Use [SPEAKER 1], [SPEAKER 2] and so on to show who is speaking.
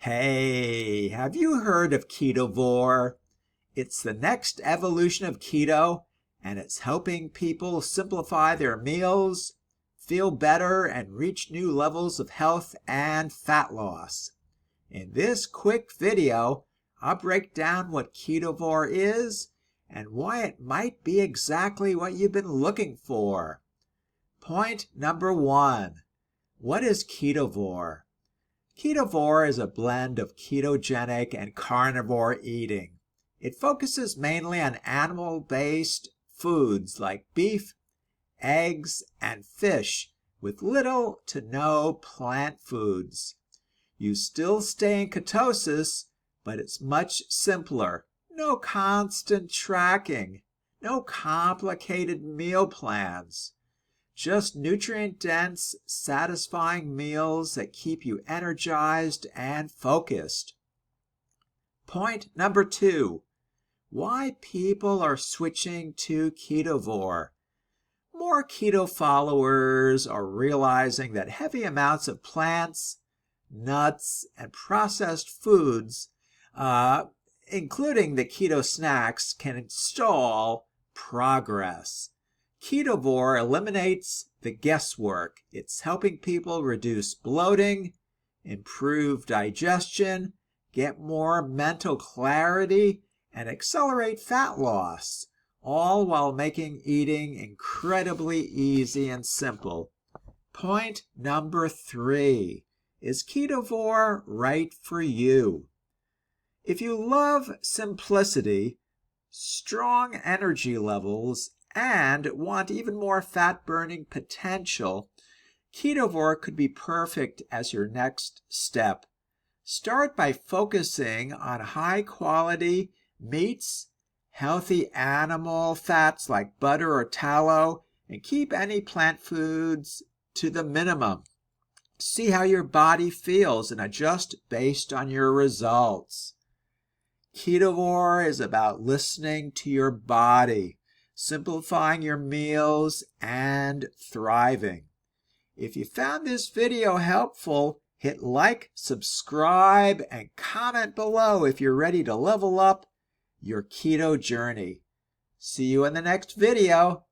[SPEAKER 1] Hey, have you heard of Ketovore? It's the next evolution of keto, and it's helping people simplify their meals, feel better, and reach new levels of health and fat loss. In this quick video, I'll break down what Ketovore is and why it might be exactly what you've been looking for. Point number 1. What is Ketovore? Ketovore is a blend of ketogenic and carnivore eating. It focuses mainly on animal-based foods like beef, eggs, and fish, with little to no plant foods. You still stay in ketosis, but it's much simpler. No constant tracking, no complicated meal plans. Just nutrient-dense, satisfying meals that keep you energized and focused. Point number 2. Why people are switching to Ketovore. More keto followers are realizing that heavy amounts of plants, nuts, and processed foods, including the keto snacks, can stall progress. Ketovore eliminates the guesswork. It's helping people reduce bloating, improve digestion, get more mental clarity, and accelerate fat loss, all while making eating incredibly easy and simple. Point number 3. Is Ketovore right for you? If you love simplicity, strong energy levels, and want even more fat-burning potential, Ketovore could be perfect as your next step. Start by focusing on high-quality meats, healthy animal fats like butter or tallow, and keep any plant foods to the minimum. See how your body feels and adjust based on your results. Ketovore is about listening to your body, simplifying your meals, and thriving. If you found this video helpful, hit like, subscribe, and comment below if you're ready to level up your keto journey. See you in the next video.